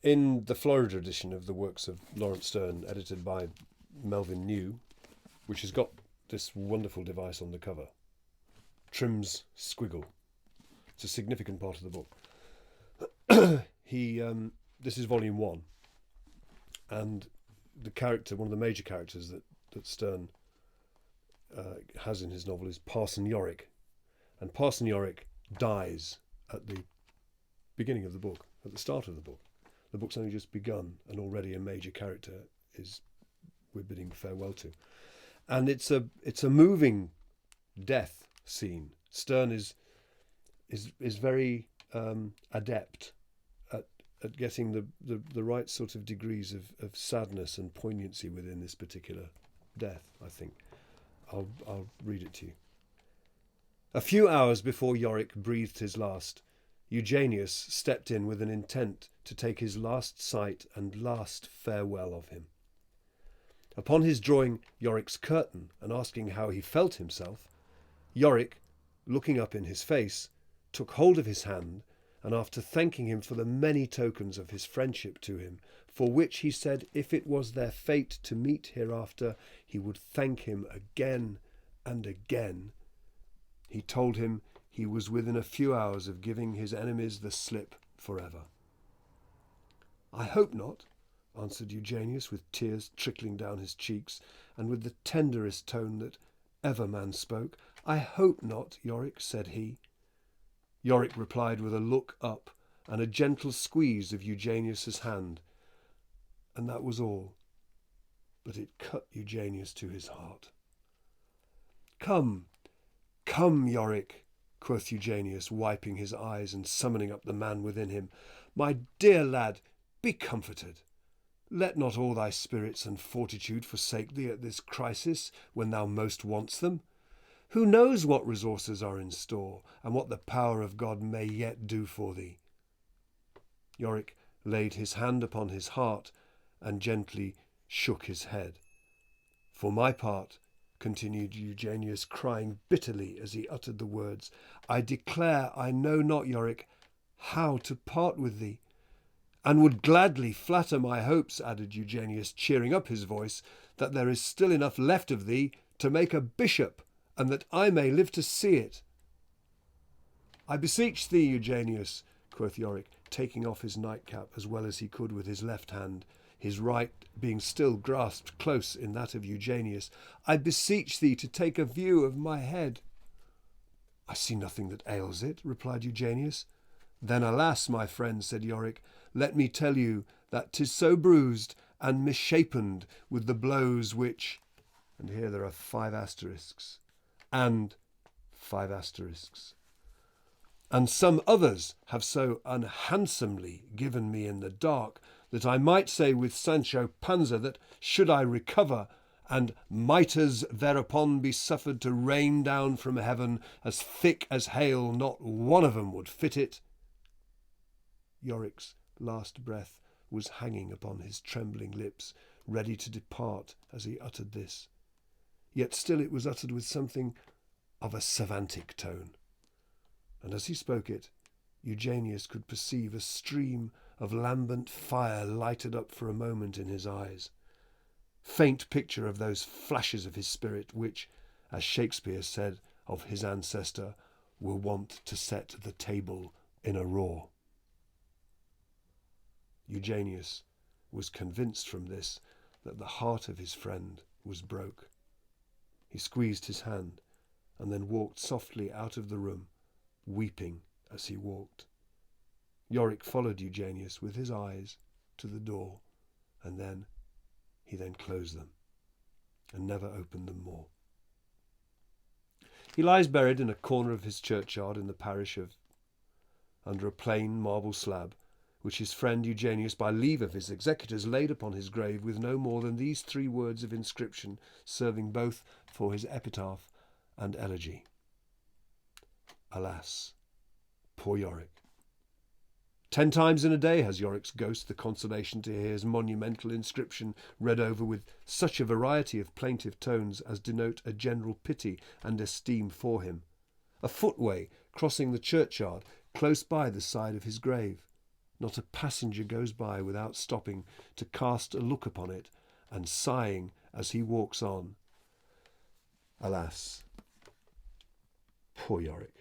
In the Florida edition of the works of Laurence Sterne, edited by Melvin New, which has got this wonderful device on the cover, Trim's squiggle. It's a significant part of the book. This is volume 1, and the character, one of the major characters that Sterne has in his novel is Parson Yorick, and Parson Yorick dies at the beginning of the book, at the start of the book. The book's only just begun, and already a major character we're bidding farewell to, and it's a moving death scene. Sterne is very adept at getting the right sort of degrees of sadness and poignancy within this particular death, I think. I'll read it to you. A few hours before Yorick breathed his last, Eugenius stepped in with an intent to take his last sight and last farewell of him. Upon his drawing Yorick's curtain and asking how he felt himself, Yorick, looking up in his face, took hold of his hand, and after thanking him for the many tokens of his friendship to him, for which he said if it was their fate to meet hereafter, he would thank him again and again, he told him he was within a few hours of giving his enemies the slip forever. I hope not, answered Eugenius, with tears trickling down his cheeks, and with the tenderest tone that ever man spoke. I hope not, Yorick, said he. Yorick replied with a look up and a gentle squeeze of Eugenius's hand, and that was all. But it cut Eugenius to his heart. Come, come, Yorick, quoth Eugenius, wiping his eyes and summoning up the man within him. My dear lad, be comforted. Let not all thy spirits and fortitude forsake thee at this crisis, when thou most wants them. Who knows what resources are in store, and what the power of God may yet do for thee? Yorick laid his hand upon his heart and gently shook his head. For my part, continued Eugenius, crying bitterly as he uttered the words, I declare I know not, Yorick, how to part with thee, and would gladly flatter my hopes, added Eugenius, cheering up his voice, that there is still enough left of thee to make a bishop, and that I may live to see it. I beseech thee, Eugenius, quoth Yorick, taking off his nightcap as well as he could with his left hand, his right being still grasped close in that of Eugenius, I beseech thee to take a view of my head. I see nothing that ails it, replied Eugenius. Then, alas, my friend, said Yorick, let me tell you that 'tis so bruised and misshapened with the blows which, and here there are 5 asterisks, and 5 asterisks, and some others have so unhandsomely given me in the dark, that I might say with Sancho Panza that should I recover, and mitres thereupon be suffered to rain down from heaven as thick as hail, not one of 'em would fit it. Yorick's last breath was hanging upon his trembling lips, ready to depart as he uttered this. Yet still it was uttered with something of a Cervantic tone, and as he spoke it, Eugenius could perceive a stream of lambent fire lighted up for a moment in his eyes. Faint picture of those flashes of his spirit which, as Shakespeare said of his ancestor, were wont to set the table in a roar. Eugenius was convinced from this that the heart of his friend was broke. He squeezed his hand and then walked softly out of the room, weeping as he walked. Yorick followed Eugenius with his eyes to the door, and he then closed them and never opened them more. He lies buried in a corner of his churchyard in the parish of, under a plain marble slab, which his friend Eugenius, by leave of his executors, laid upon his grave with no more than these 3 words of inscription, serving both for his epitaph and elegy. Alas, poor Yorick. 10 times in a day has Yorick's ghost the consolation to hear his monumental inscription read over with such a variety of plaintive tones as denote a general pity and esteem for him, a footway crossing the churchyard close by the side of his grave. Not a passenger goes by without stopping to cast a look upon it and sighing as he walks on. Alas, poor Yorick.